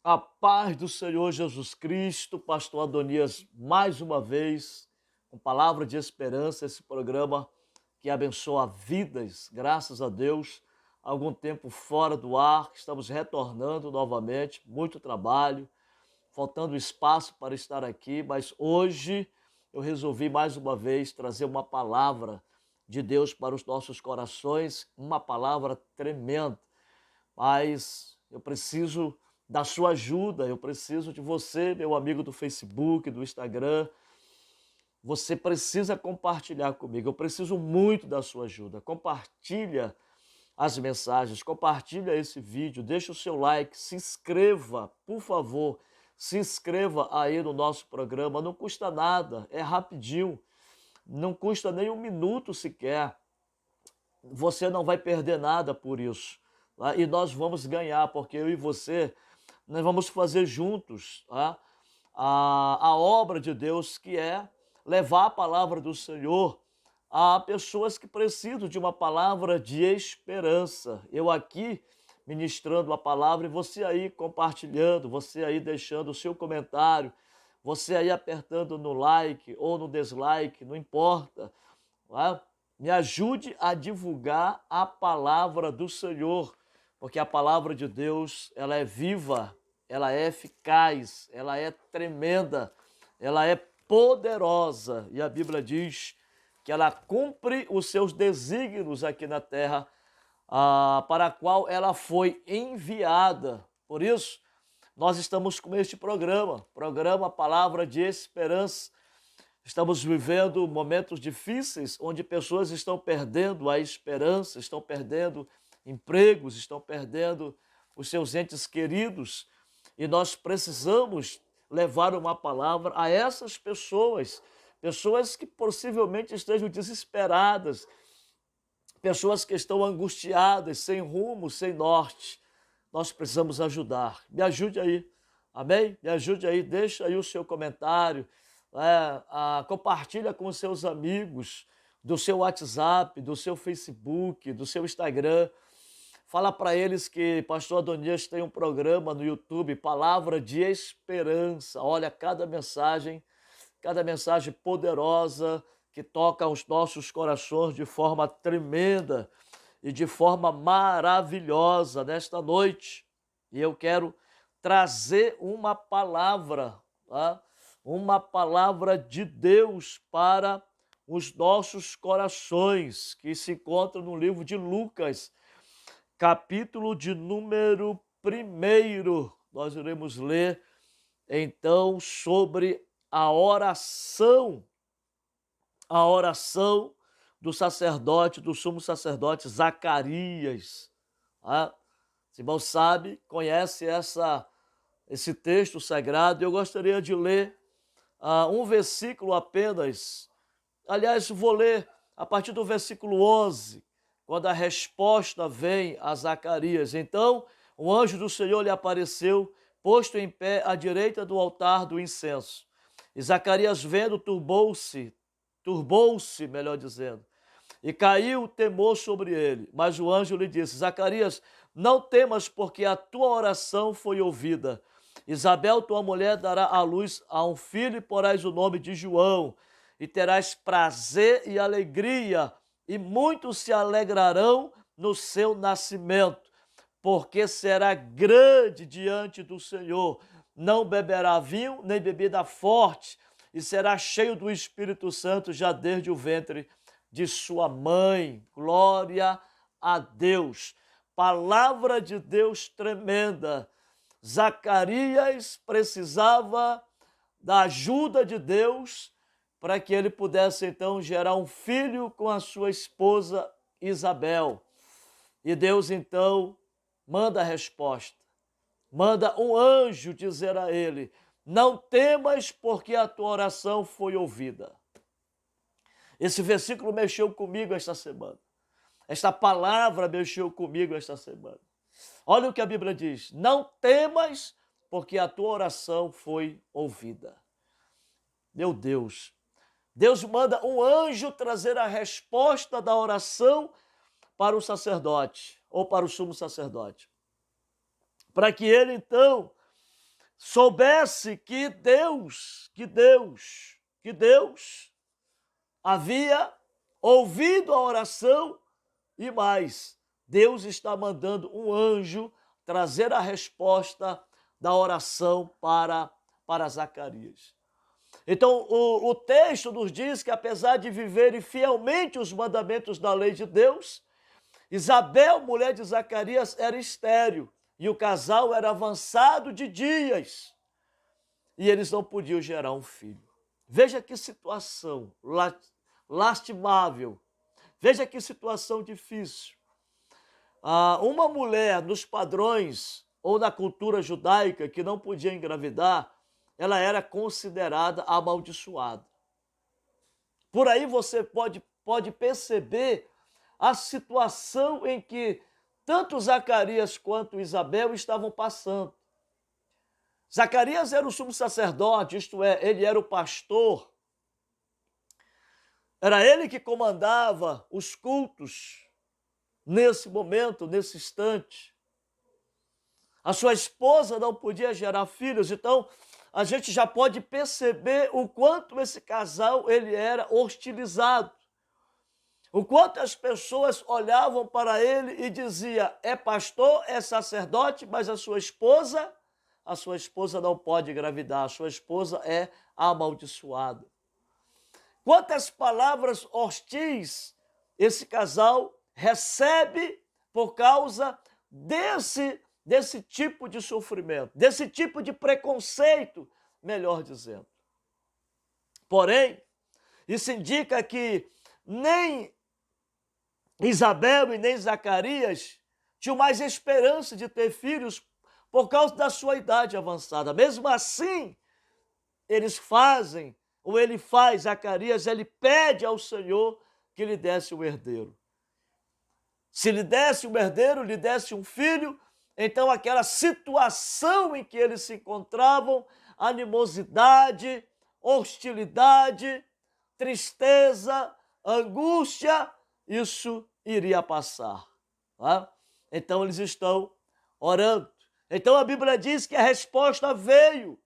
A paz do Senhor Jesus Cristo, pastor Adonias, mais uma vez, com palavra de esperança, esse programa que abençoa vidas, graças a Deus. Algum tempo fora do ar, estamos retornando novamente, muito trabalho, faltando espaço para estar aqui, mas hoje eu resolvi mais uma vez trazer uma palavra de Deus para os nossos corações, uma palavra tremenda, mas eu preciso da sua ajuda, eu preciso de você, meu amigo do Facebook, do Instagram. Você precisa compartilhar comigo, eu preciso muito da sua ajuda. Compartilha as mensagens, compartilha esse vídeo, deixa o seu like, se inscreva, por favor, se inscreva aí no nosso programa, não custa nada, é rapidinho, não custa nem um minuto sequer, você não vai perder nada por isso, tá? E nós vamos ganhar, porque eu e você, nós vamos fazer juntos, tá? A obra de Deus, que é levar a palavra do Senhor a pessoas que precisam de uma palavra de esperança. Eu aqui ministrando a palavra e você aí compartilhando, você aí deixando o seu comentário, você aí apertando no like ou no dislike, não importa, tá? Me ajude a divulgar a palavra do Senhor, porque a palavra de Deus, ela é viva, ela é eficaz, ela é tremenda, ela é poderosa. E a Bíblia diz que ela cumpre os seus desígnios aqui na terra, para a qual ela foi enviada. Por isso, nós estamos com este programa Palavra de Esperança. Estamos vivendo momentos difíceis onde pessoas estão perdendo a esperança, estão perdendo empregos, estão perdendo os seus entes queridos, e nós precisamos levar uma palavra a essas pessoas, pessoas que possivelmente estejam desesperadas, pessoas que estão angustiadas, sem rumo, sem norte. Nós precisamos ajudar. Me ajude aí, amém? Me ajude aí, deixa aí o seu comentário, compartilha com os seus amigos, do seu WhatsApp, do seu Facebook, do seu Instagram. Fala para eles que pastor Adonias tem um programa no YouTube, Palavra de Esperança. Olha, cada mensagem poderosa que toca os nossos corações de forma tremenda e de forma maravilhosa nesta noite. E eu quero trazer uma palavra, tá? Uma palavra de Deus para os nossos corações, que se encontra no livro de Lucas, capítulo de número 1. Nós iremos ler então sobre a oração do sacerdote, do sumo sacerdote Zacarias. Ah, se irmão sabe, conhece esse texto sagrado, eu gostaria de ler um versículo apenas. Aliás, vou ler a partir do versículo 11, quando a resposta vem a Zacarias. Então, o anjo do Senhor lhe apareceu, posto em pé à direita do altar do incenso. E Zacarias, vendo, turbou-se, melhor dizendo, e caiu o temor sobre ele. Mas o anjo lhe disse: Zacarias, não temas, porque a tua oração foi ouvida. Isabel, tua mulher, dará à luz a um filho, e porás o nome de João, e terás prazer e alegria, e muitos se alegrarão no seu nascimento, porque será grande diante do Senhor. Não beberá vinho, nem bebida forte, e será cheio do Espírito Santo já desde o ventre de sua mãe. Glória a Deus. Palavra de Deus tremenda. Zacarias precisava da ajuda de Deus para que ele pudesse então gerar um filho com a sua esposa Isabel. E Deus então manda a resposta. Manda um anjo dizer a ele: não temas, porque a tua oração foi ouvida. Esse versículo mexeu comigo esta semana. Esta palavra mexeu comigo esta semana. Olha o que a Bíblia diz: não temas, porque a tua oração foi ouvida. Meu Deus, Deus manda um anjo trazer a resposta da oração para o sacerdote, ou para o sumo sacerdote, para que ele então soubesse que Deus havia ouvido a oração e mais, Deus está mandando um anjo trazer a resposta da oração para Zacarias. Então, o texto nos diz que, apesar de viverem fielmente os mandamentos da lei de Deus, Isabel, mulher de Zacarias, era estéril e o casal era avançado de dias e eles não podiam gerar um filho. Veja que situação lastimável, veja que situação difícil. Uma mulher nos padrões ou na cultura judaica que não podia engravidar, ela era considerada amaldiçoada. Por aí você pode perceber a situação em que tanto Zacarias quanto Isabel estavam passando. Zacarias era o sumo sacerdote, isto é, ele era o pastor. Era ele que comandava os cultos nesse momento, nesse instante. A sua esposa não podia gerar filhos, então a gente já pode perceber o quanto esse casal ele era hostilizado. O quanto as pessoas olhavam para ele e diziam, é pastor, é sacerdote, mas a sua esposa não pode engravidar, a sua esposa é amaldiçoada. Quantas palavras hostis esse casal recebe por causa desse tipo de sofrimento, desse tipo de preconceito, melhor dizendo. Porém, isso indica que nem Isabel e nem Zacarias tinham mais esperança de ter filhos por causa da sua idade avançada. Mesmo assim, ele faz, Zacarias, ele pede ao Senhor que lhe desse um herdeiro. Se lhe desse um herdeiro, lhe desse um filho, então aquela situação em que eles se encontravam, animosidade, hostilidade, tristeza, angústia, isso iria passar. Tá? Então eles estão orando. Então a Bíblia diz que a resposta veio.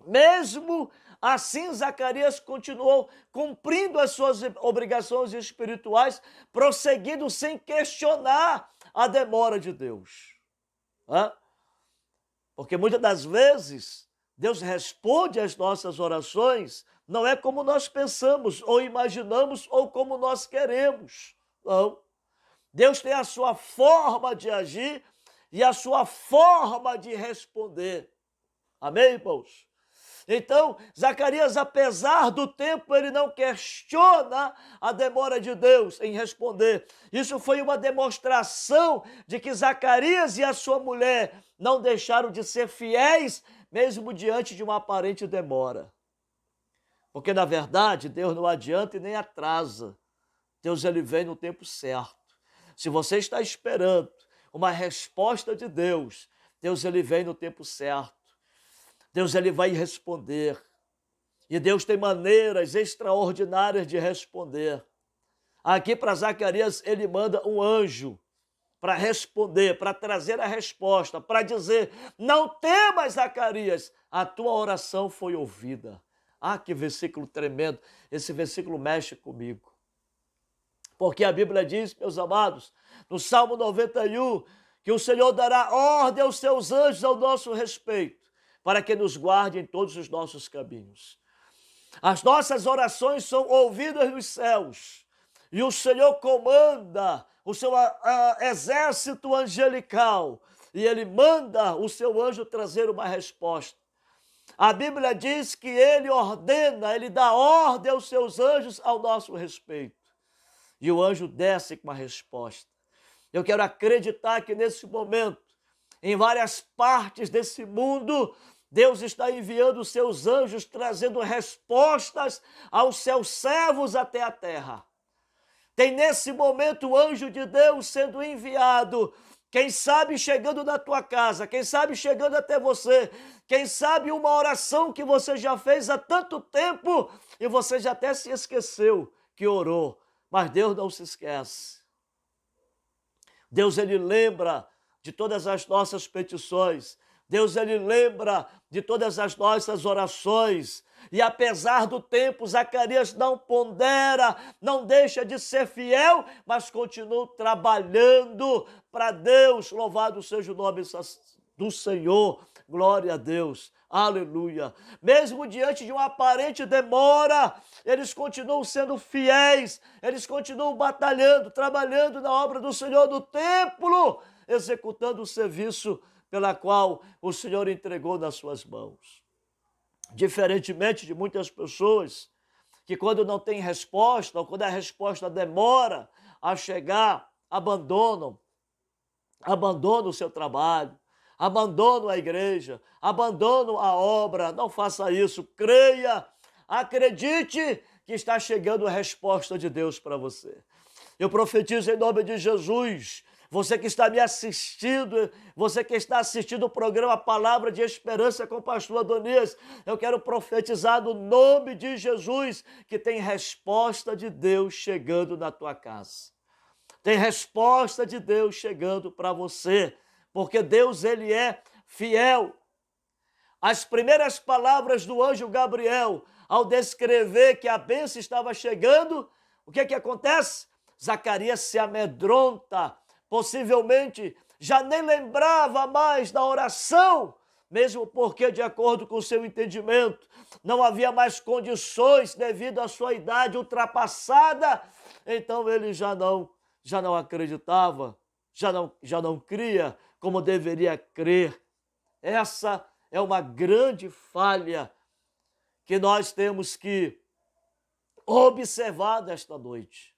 Mesmo assim, Zacarias continuou cumprindo as suas obrigações espirituais, prosseguindo sem questionar a demora de Deus. Porque muitas das vezes Deus responde às nossas orações, não é como nós pensamos, ou imaginamos, ou como nós queremos. Não. Deus tem a sua forma de agir e a sua forma de responder. Amém, irmãos? Então, Zacarias, apesar do tempo, ele não questiona a demora de Deus em responder. Isso foi uma demonstração de que Zacarias e a sua mulher não deixaram de ser fiéis, mesmo diante de uma aparente demora. Porque, na verdade, Deus não adianta e nem atrasa. Deus, ele vem no tempo certo. Se você está esperando uma resposta de Deus, Deus, ele vem no tempo certo. Deus, ele vai responder. E Deus tem maneiras extraordinárias de responder. Aqui para Zacarias, ele manda um anjo para responder, para trazer a resposta, para dizer, não temas, Zacarias, a tua oração foi ouvida. Que versículo tremendo, esse versículo mexe comigo. Porque a Bíblia diz, meus amados, no Salmo 91, que o Senhor dará ordem aos seus anjos ao nosso respeito, para que nos guarde em todos os nossos caminhos. As nossas orações são ouvidas nos céus, e o Senhor comanda o seu exército angelical, e ele manda o seu anjo trazer uma resposta. A Bíblia diz que ele ordena, ele dá ordem aos seus anjos ao nosso respeito. E o anjo desce com uma resposta. Eu quero acreditar que nesse momento, em várias partes desse mundo, Deus está enviando os seus anjos, trazendo respostas aos seus servos até a terra. Tem nesse momento o anjo de Deus sendo enviado, quem sabe chegando na tua casa, quem sabe chegando até você, quem sabe uma oração que você já fez há tanto tempo e você já até se esqueceu que orou, mas Deus não se esquece. Deus, ele lembra de todas as nossas petições. Deus, ele lembra de todas as nossas orações. E apesar do tempo, Zacarias não pondera, não deixa de ser fiel, mas continua trabalhando para Deus. Louvado seja o nome do Senhor. Glória a Deus. Aleluia. Mesmo diante de uma aparente demora, eles continuam sendo fiéis, eles continuam batalhando, trabalhando na obra do Senhor do templo, executando o serviço pela qual o Senhor entregou nas suas mãos. Diferentemente de muitas pessoas que, quando não tem resposta, ou quando a resposta demora a chegar, abandonam o seu trabalho, abandonam a igreja, abandonam a obra. Não faça isso, creia, acredite que está chegando a resposta de Deus para você. Eu profetizo em nome de Jesus. Você que está me assistindo, você que está assistindo o programa Palavra de Esperança com o pastor Adonias, eu quero profetizar no nome de Jesus que tem resposta de Deus chegando na tua casa. Tem resposta de Deus chegando para você, porque Deus, ele é fiel. As primeiras palavras do anjo Gabriel, ao descrever que a bênção estava chegando, o que acontece? Zacarias se amedronta, possivelmente já nem lembrava mais da oração, mesmo porque, de acordo com o seu entendimento, não havia mais condições devido à sua idade ultrapassada. Então ele já não acreditava, já não cria como deveria crer. Essa é uma grande falha que nós temos que observar nesta noite.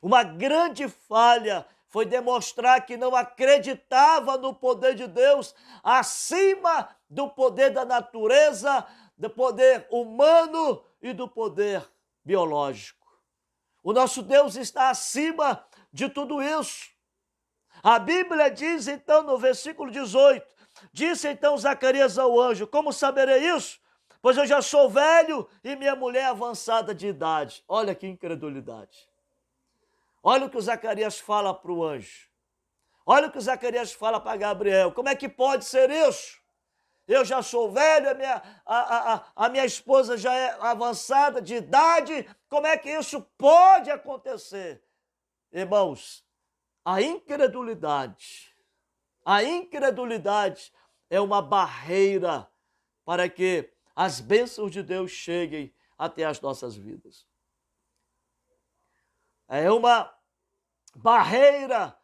Uma grande falha foi demonstrar que não acreditava no poder de Deus acima do poder da natureza, do poder humano e do poder biológico. O nosso Deus está acima de tudo isso. A Bíblia diz então no versículo 18, disse então Zacarias ao anjo: como saberei isso? Pois eu já sou velho e minha mulher avançada de idade. Olha que incredulidade. Olha o que o Zacarias fala para o anjo. Olha o que o Zacarias fala para Gabriel. Como é que pode ser isso? Eu já sou velho, a minha esposa já é avançada de idade. Como é que isso pode acontecer? Irmãos, a incredulidade é uma barreira para que as bênçãos de Deus cheguem até as nossas vidas. É uma barreira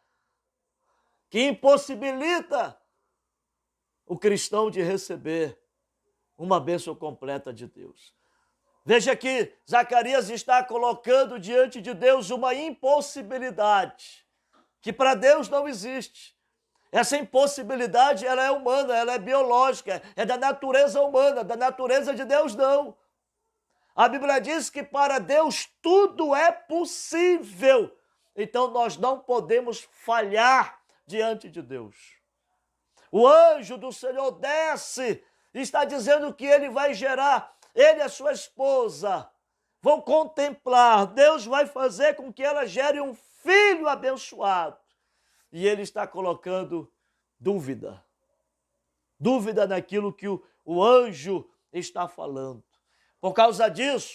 que impossibilita o cristão de receber uma bênção completa de Deus. Veja que Zacarias está colocando diante de Deus uma impossibilidade que para Deus não existe. Essa impossibilidade, ela é humana, ela é biológica, é da natureza humana, da natureza de Deus não. A Bíblia diz que para Deus tudo é possível. Então nós não podemos falhar diante de Deus. O anjo do Senhor desce e está dizendo que ele vai gerar, ele e a sua esposa vão contemplar, Deus vai fazer com que ela gere um filho abençoado. E ele está colocando dúvida naquilo que o anjo está falando. Por causa disso,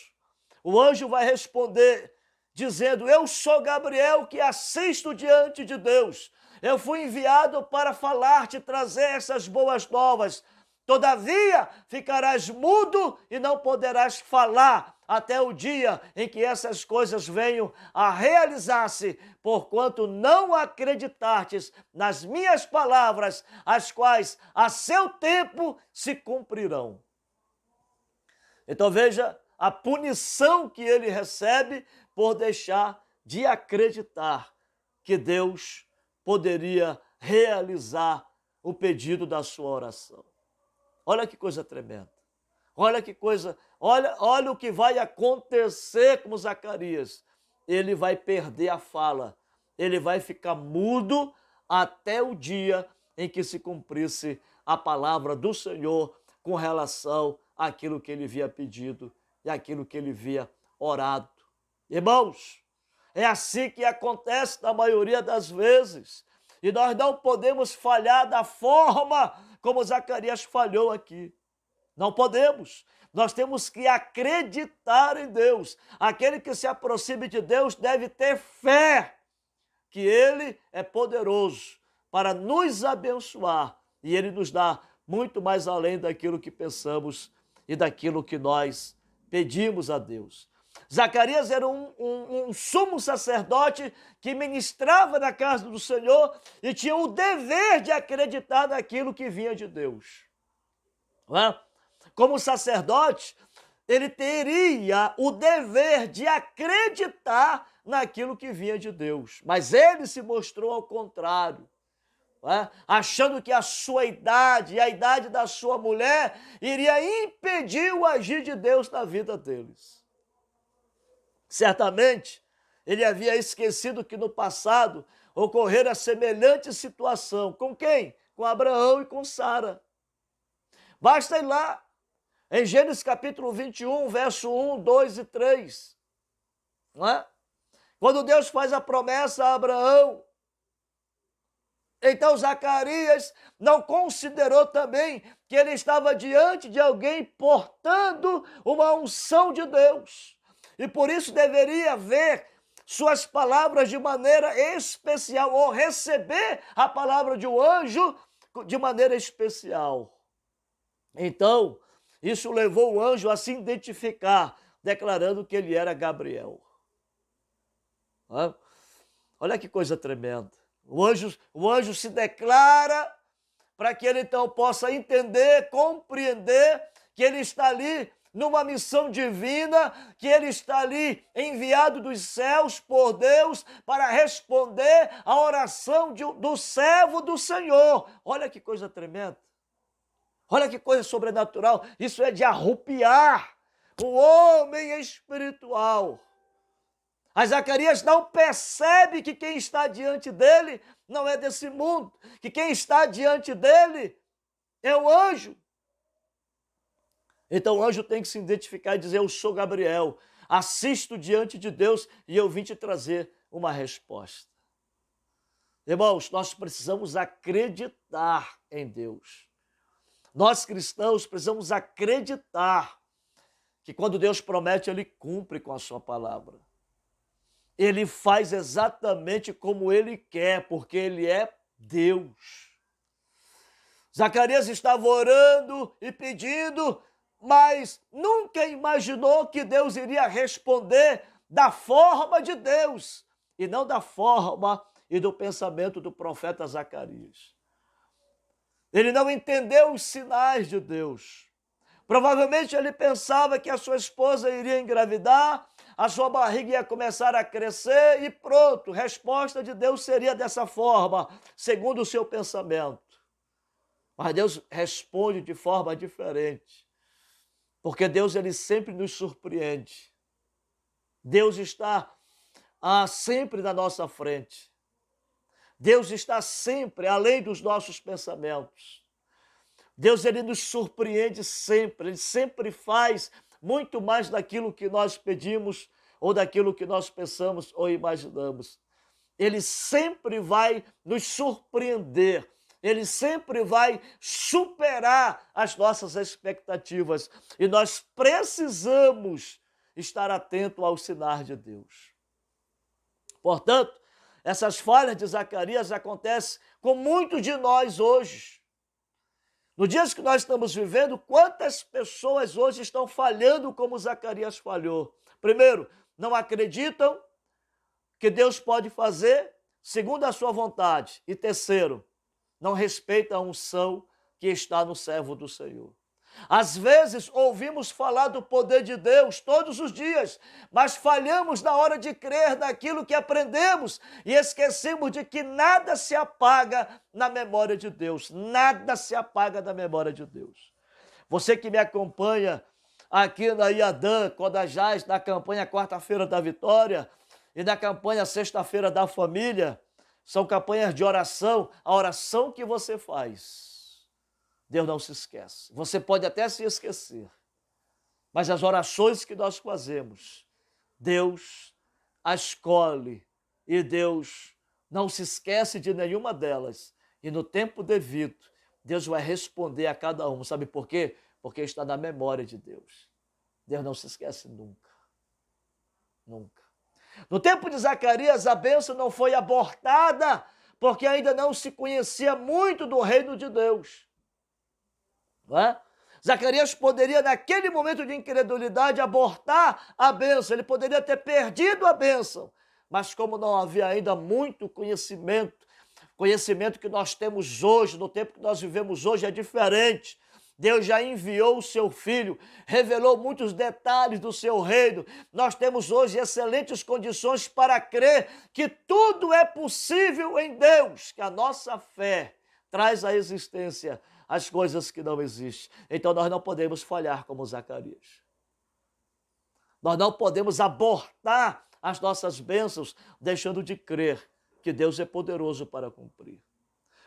o anjo vai responder dizendo: eu sou Gabriel que assisto diante de Deus. Eu fui enviado para falar-te, trazer essas boas novas. Todavia, ficarás mudo e não poderás falar até o dia em que essas coisas venham a realizar-se, porquanto não acreditastes nas minhas palavras, as quais a seu tempo se cumprirão. Então veja a punição que ele recebe por deixar de acreditar que Deus poderia realizar o pedido da sua oração. Olha que coisa tremenda. Olha que coisa, olha o que vai acontecer com Zacarias. Ele vai perder a fala, ele vai ficar mudo até o dia em que se cumprisse a palavra do Senhor com relação àquilo que ele havia pedido e aquilo que ele havia orado. Irmãos, é assim que acontece na maioria das vezes. E nós não podemos falhar da forma como Zacarias falhou aqui. Não podemos. Nós temos que acreditar em Deus. Aquele que se aproxime de Deus deve ter fé que Ele é poderoso para nos abençoar e Ele nos dá muito mais além daquilo que pensamos e daquilo que nós pedimos a Deus. Zacarias era um sumo sacerdote que ministrava na casa do Senhor e tinha o dever de acreditar naquilo que vinha de Deus. Não é? Como sacerdote, ele teria o dever de acreditar naquilo que vinha de Deus. Mas ele se mostrou ao contrário, achando que a sua idade e a idade da sua mulher iria impedir o agir de Deus na vida deles. Certamente, ele havia esquecido que no passado ocorrera semelhante situação. Com quem? Com Abraão e com Sara. Basta ir lá, em Gênesis capítulo 21, verso 1, 2 e 3. Não é? Quando Deus faz a promessa a Abraão, então Zacarias não considerou também que ele estava diante de alguém portando uma unção de Deus. E por isso deveria ver suas palavras de maneira especial, ou receber a palavra de um anjo de maneira especial. Então, isso levou o anjo a se identificar, declarando que ele era Gabriel. Olha que coisa tremenda. O anjo se declara para que ele então possa entender, compreender que ele está ali numa missão divina, que ele está ali enviado dos céus por Deus para responder à oração do servo do Senhor. Olha que coisa tremenda. Olha que coisa sobrenatural. Isso é de arrupiar o homem espiritual. Mas Zacarias não percebe que quem está diante dele não é desse mundo, que quem está diante dele é o anjo. Então o anjo tem que se identificar e dizer: eu sou Gabriel, assisto diante de Deus e eu vim te trazer uma resposta. Irmãos, nós precisamos acreditar em Deus. Nós cristãos precisamos acreditar que quando Deus promete, Ele cumpre com a sua palavra. Ele faz exatamente como Ele quer, porque Ele é Deus. Zacarias estava orando e pedindo, mas nunca imaginou que Deus iria responder da forma de Deus e não da forma e do pensamento do profeta Zacarias. Ele não entendeu os sinais de Deus. Provavelmente ele pensava que a sua esposa iria engravidar, a sua barriga ia começar a crescer e pronto, resposta de Deus seria dessa forma, segundo o seu pensamento. Mas Deus responde de forma diferente, porque Deus ele sempre nos surpreende. Deus está sempre na nossa frente. Deus está sempre além dos nossos pensamentos. Deus ele nos surpreende sempre, Ele sempre faz muito mais daquilo que nós pedimos ou daquilo que nós pensamos ou imaginamos. Ele sempre vai nos surpreender, Ele sempre vai superar as nossas expectativas e nós precisamos estar atentos aos sinais de Deus. Portanto, essas falhas de Zacarias acontecem com muitos de nós hoje. No dias que nós estamos vivendo, quantas pessoas hoje estão falhando como Zacarias falhou? Primeiro, não acreditam que Deus pode fazer segundo a sua vontade. E terceiro, não respeitam a unção que está no servo do Senhor. Às vezes ouvimos falar do poder de Deus todos os dias, mas falhamos na hora de crer naquilo que aprendemos e esquecemos de que nada se apaga na memória de Deus. Nada se apaga na memória de Deus. Você que me acompanha aqui na IADAN, Codajás, na campanha Quarta-feira da Vitória e na campanha Sexta-feira da Família, são campanhas de oração, a oração que você faz. Deus não se esquece. Você pode até se esquecer, mas as orações que nós fazemos, Deus as escolhe e Deus não se esquece de nenhuma delas. E no tempo devido, Deus vai responder a cada um. Sabe por quê? Porque está na memória de Deus. Deus não se esquece nunca. Nunca. No tempo de Zacarias, a bênção não foi abortada, porque ainda não se conhecia muito do reino de Deus. Não é? Zacarias poderia, naquele momento de incredulidade, abortar a bênção. Ele poderia ter perdido a bênção. Mas como não havia ainda muito conhecimento que nós temos hoje, no tempo que nós vivemos hoje, é diferente. Deus já enviou o seu Filho, revelou muitos detalhes do seu reino. Nós temos hoje excelentes condições para crer que tudo é possível em Deus, que a nossa fé traz à existência as coisas que não existem. Então nós não podemos falhar como Zacarias. Nós não podemos abortar as nossas bênçãos, deixando de crer que Deus é poderoso para cumprir.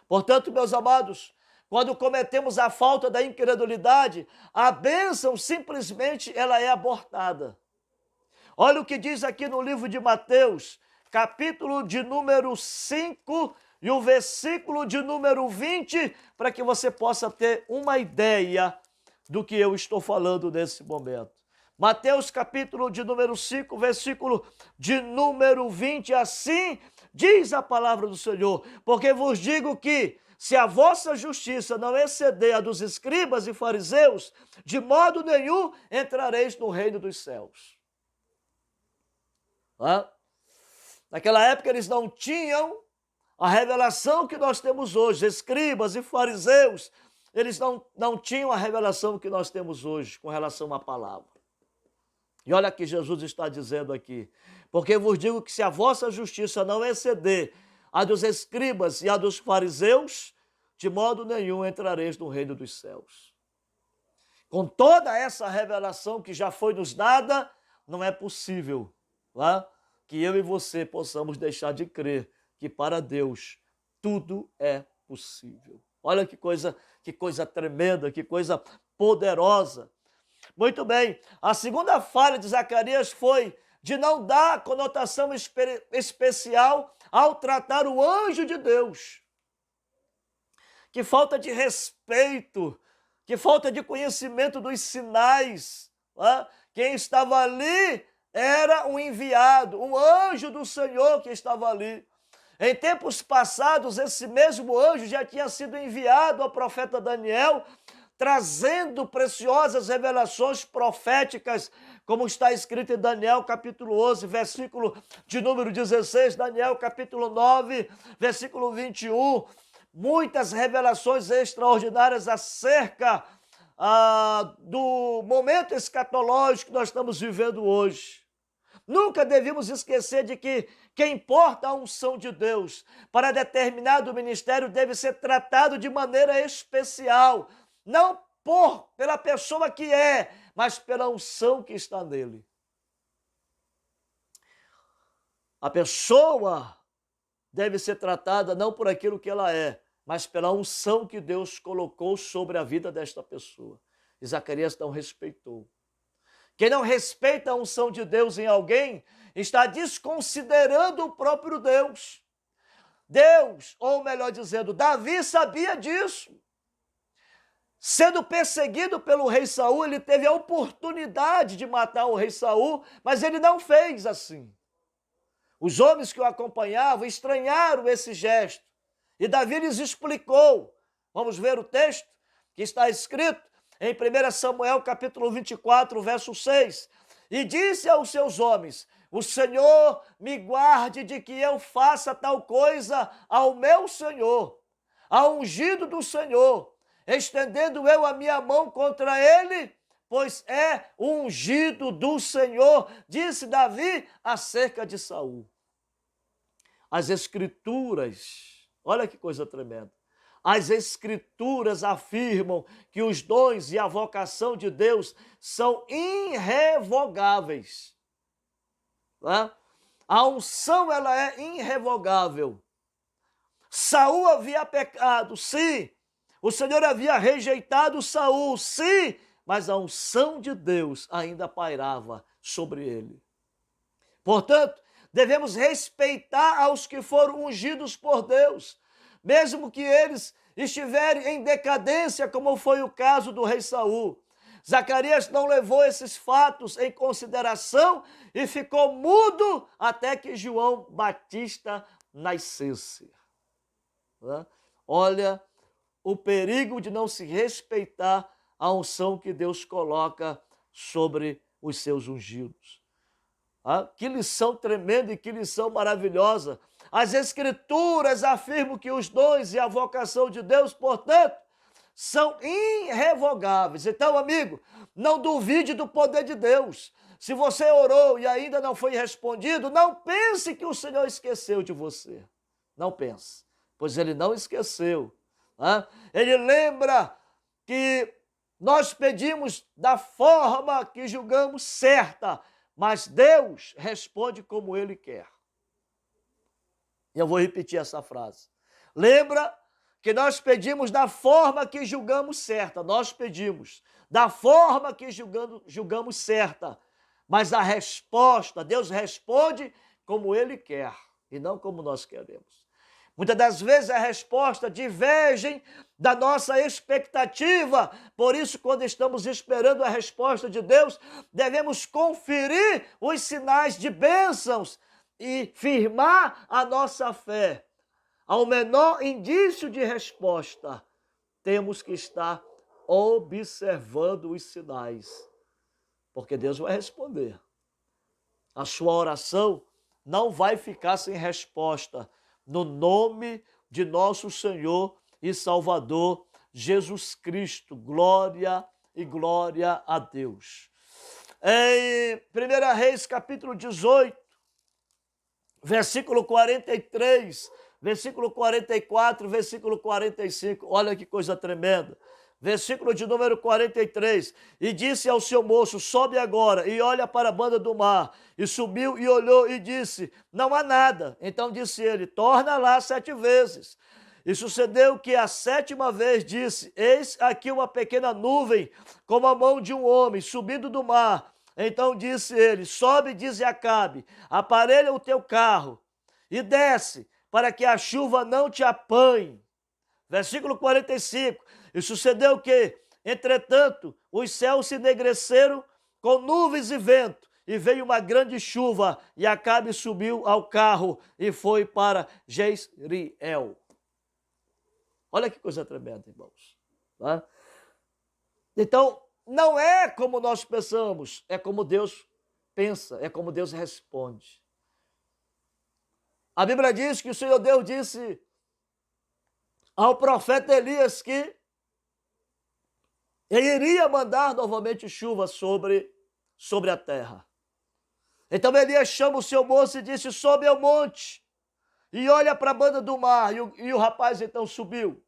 Portanto, meus amados, quando cometemos a falta da incredulidade, a bênção simplesmente ela é abortada. Olha o que diz aqui no livro de Mateus, capítulo de número 5 e o versículo de número 20, para que você possa ter uma ideia do que eu estou falando nesse momento. Mateus capítulo de número 5, versículo de número 20, assim diz a palavra do Senhor: porque vos digo que, se a vossa justiça não exceder a dos escribas e fariseus, de modo nenhum entrareis no reino dos céus. Naquela época eles não tinham a revelação que nós temos hoje. Escribas e fariseus, eles não tinham a revelação que nós temos hoje com relação à palavra. E olha que Jesus está dizendo aqui: porque vos digo que, se a vossa justiça não exceder a dos escribas e a dos fariseus, de modo nenhum entrareis no reino dos céus. Com toda essa revelação que já foi nos dada, não é possível que eu e você possamos deixar de crer que para Deus tudo é possível. Olha que coisa tremenda, que coisa poderosa. Muito bem, a segunda falha de Zacarias foi de não dar conotação especial ao tratar o anjo de Deus. Que falta de respeito, que falta de conhecimento dos sinais. Quem estava ali era um enviado, um anjo do Senhor que estava ali. Em tempos passados, esse mesmo anjo já tinha sido enviado ao profeta Daniel, trazendo preciosas revelações proféticas, como está escrito em Daniel capítulo 11, versículo de número 16, Daniel capítulo 9, versículo 21, muitas revelações extraordinárias acerca do momento escatológico que nós estamos vivendo hoje. Nunca devemos esquecer de que quem importa a unção de Deus para determinado ministério deve ser tratado de maneira especial, não pela pessoa que é, mas pela unção que está nele. A pessoa deve ser tratada não por aquilo que ela é, mas pela unção que Deus colocou sobre a vida desta pessoa. E Zacarias não respeitou. Quem não respeita a unção de Deus em alguém está desconsiderando o próprio Deus. Deus, ou melhor dizendo, Davi sabia disso. Sendo perseguido pelo rei Saul, ele teve a oportunidade de matar o rei Saul, mas ele não fez assim. Os homens que o acompanhavam estranharam esse gesto. E Davi lhes explicou. Vamos ver o texto que está escrito em 1 Samuel capítulo 24, verso 6. E disse aos seus homens: o Senhor me guarde de que eu faça tal coisa ao meu Senhor, ao ungido do Senhor, estendendo eu a minha mão contra ele, pois é o ungido do Senhor, disse Davi acerca de Saul. As Escrituras, olha que coisa tremenda, as Escrituras afirmam que os dons e a vocação de Deus são irrevogáveis. A unção, ela é irrevogável. Saul havia pecado, sim. O Senhor havia rejeitado Saul, sim, mas a unção de Deus ainda pairava sobre ele. Portanto, devemos respeitar aos que foram ungidos por Deus, mesmo que eles estiverem em decadência, como foi o caso do rei Saul. Zacarias não levou esses fatos em consideração e ficou mudo até que João Batista nascesse. Olha o perigo de não se respeitar a unção que Deus coloca sobre os seus ungidos. Que lição tremenda e que lição maravilhosa. As Escrituras afirmam que os dons e a vocação de Deus, portanto, são irrevogáveis. Então, amigo, não duvide do poder de Deus. Se você orou e ainda não foi respondido, não pense que o Senhor esqueceu de você. Não pense, pois Ele não esqueceu. Ele lembra que nós pedimos da forma que julgamos certa, mas Deus responde como Ele quer. E eu vou repetir essa frase. Lembra que nós pedimos da forma que julgamos certa. Nós pedimos da forma que julgamos certa. Mas a resposta, Deus responde como Ele quer e não como nós queremos. Muitas das vezes a resposta diverge da nossa expectativa. Por isso, quando estamos esperando a resposta de Deus, devemos conferir os sinais de bênçãos e firmar a nossa fé. Ao menor indício de resposta, temos que estar observando os sinais, porque Deus vai responder. A sua oração não vai ficar sem resposta, no nome de nosso Senhor e Salvador Jesus Cristo. Glória e glória a Deus. Em 1 Reis, capítulo 18, versículo 43, versículo 44, versículo 45, olha que coisa tremenda. Versículo de número 43, e disse ao seu moço, sobe agora e olha para a banda do mar. E subiu e olhou e disse, não há nada. Então disse ele, torna lá 7 vezes. E sucedeu que a 7ª vez disse, eis aqui uma pequena nuvem, como a mão de um homem, subindo do mar. Então disse ele, sobe, diz Acabe, aparelha o teu carro e desce, para que a chuva não te apanhe. Versículo 45, e sucedeu que, entretanto, os céus se enegreceram com nuvens e vento, e veio uma grande chuva, e Acabe subiu ao carro e foi para Jezreel. Olha que coisa tremenda, irmãos. Então, não é como nós pensamos, é como Deus pensa, é como Deus responde. A Bíblia diz que o Senhor Deus disse ao profeta Elias que ele iria mandar novamente chuva sobre a terra. Então Elias chama o seu moço e disse, sobe ao monte e olha para a banda do mar. E o rapaz então subiu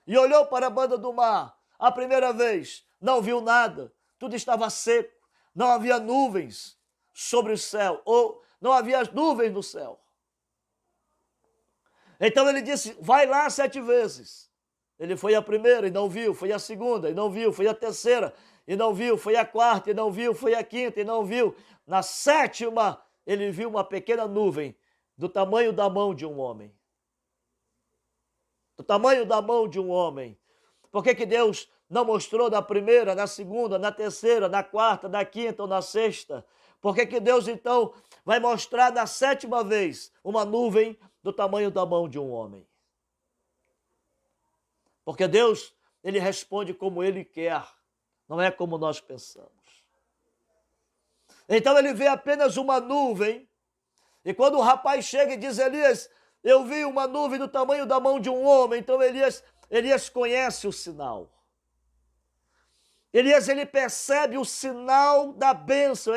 e olhou para a banda do mar. A primeira vez não viu nada, tudo estava seco, não havia nuvens sobre o céu, ou não havia nuvens no céu. Então ele disse, vai lá 7 vezes. Ele foi a primeira e não viu, foi a segunda e não viu, foi a terceira e não viu, foi a quarta e não viu, foi a quinta e não viu. Na 7ª, ele viu uma pequena nuvem do tamanho da mão de um homem. Do tamanho da mão de um homem. Por que Deus não mostrou na primeira, na segunda, na terceira, na quarta, na quinta ou na sexta? Por que Deus então vai mostrar na 7ª vez uma nuvem do tamanho da mão de um homem? Porque Deus, Ele responde como Ele quer, não é como nós pensamos. Então ele vê apenas uma nuvem, e quando o rapaz chega e diz, Elias, eu vi uma nuvem do tamanho da mão de um homem, então Elias conhece o sinal. Elias, ele percebe o sinal da bênção,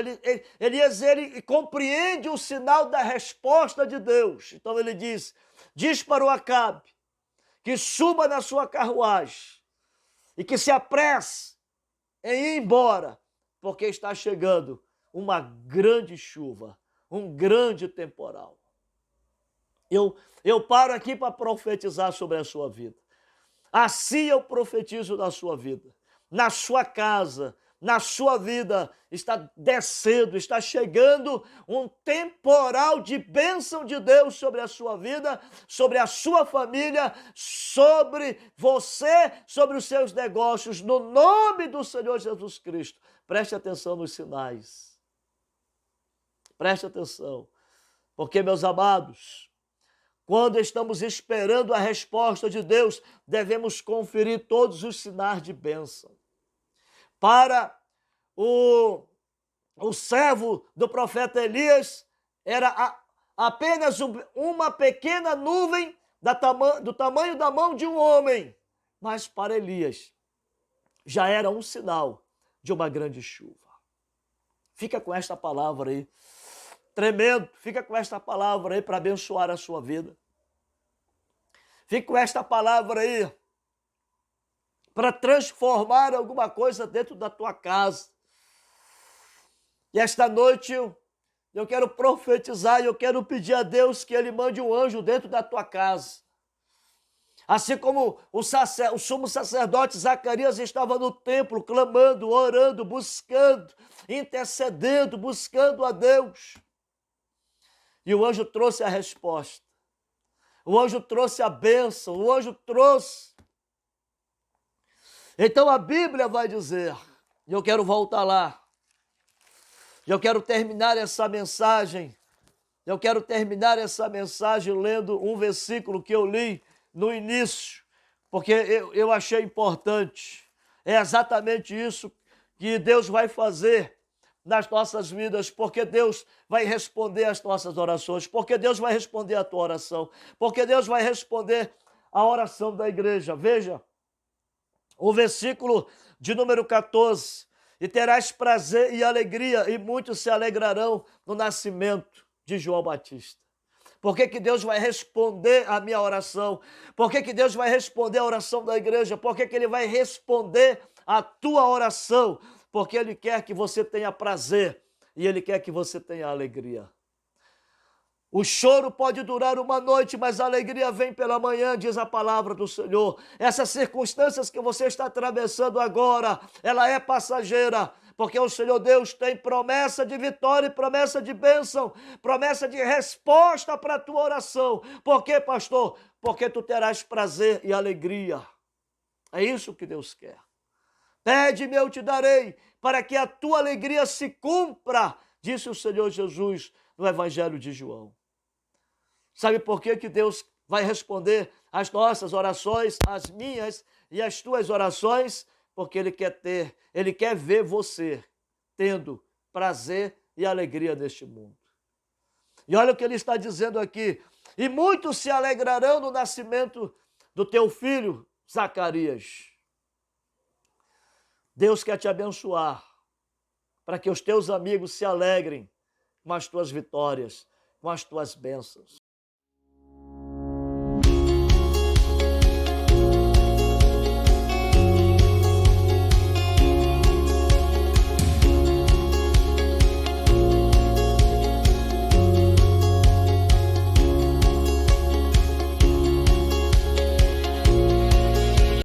Elias, ele compreende o sinal da resposta de Deus. Então ele diz para o Acabe, que suba na sua carruagem e que se apresse em ir embora, porque está chegando uma grande chuva, um grande temporal. Eu paro aqui para profetizar sobre a sua vida. Assim eu profetizo na sua vida, na sua casa, na sua vida está descendo, está chegando um temporal de bênção de Deus sobre a sua vida, sobre a sua família, sobre você, sobre os seus negócios, no nome do Senhor Jesus Cristo. Preste atenção nos sinais. Preste atenção, porque, meus amados, quando estamos esperando a resposta de Deus, devemos conferir todos os sinais de bênção. Para o servo do profeta Elias, era apenas uma pequena nuvem do tamanho da mão de um homem. Mas para Elias, já era um sinal de uma grande chuva. Fica com esta palavra aí, tremendo, fica com esta palavra aí para abençoar a sua vida. Fica com esta palavra aí para transformar alguma coisa dentro da tua casa. E esta noite eu quero profetizar e eu quero pedir a Deus que Ele mande um anjo dentro da tua casa. Assim como o sumo sacerdote Zacarias estava no templo clamando, orando, buscando, intercedendo, buscando a Deus. E o anjo trouxe a resposta. O anjo trouxe a bênção, o anjo trouxe. Então a Bíblia vai dizer, e eu quero voltar lá, eu quero terminar essa mensagem lendo um versículo que eu li no início, porque eu achei importante. É exatamente isso que Deus vai fazer nas nossas vidas, porque Deus vai responder às nossas orações, porque Deus vai responder a tua oração, porque Deus vai responder a oração da igreja. Veja, o versículo de número 14, e terás prazer e alegria, e muitos se alegrarão no nascimento de João Batista. Por que Deus vai responder a minha oração? Por que Deus vai responder a oração da igreja? Por que Ele vai responder a tua oração? Porque Ele quer que você tenha prazer e Ele quer que você tenha alegria. O choro pode durar uma noite, mas a alegria vem pela manhã, diz a palavra do Senhor. Essas circunstâncias que você está atravessando agora, ela é passageira, porque o Senhor Deus tem promessa de vitória e promessa de bênção, promessa de resposta para a tua oração. Por quê, pastor? Porque tu terás prazer e alegria. É isso que Deus quer. Pede-me, eu te darei, para que a tua alegria se cumpra, disse o Senhor Jesus no Evangelho de João. Sabe por que Deus vai responder as nossas orações, as minhas e as tuas orações? Porque Ele quer ver você tendo prazer e alegria neste mundo. E olha o que Ele está dizendo aqui. E muitos se alegrarão no nascimento do teu filho, Zacarias. Deus quer te abençoar, para que os teus amigos se alegrem com as tuas vitórias, com as tuas bênçãos.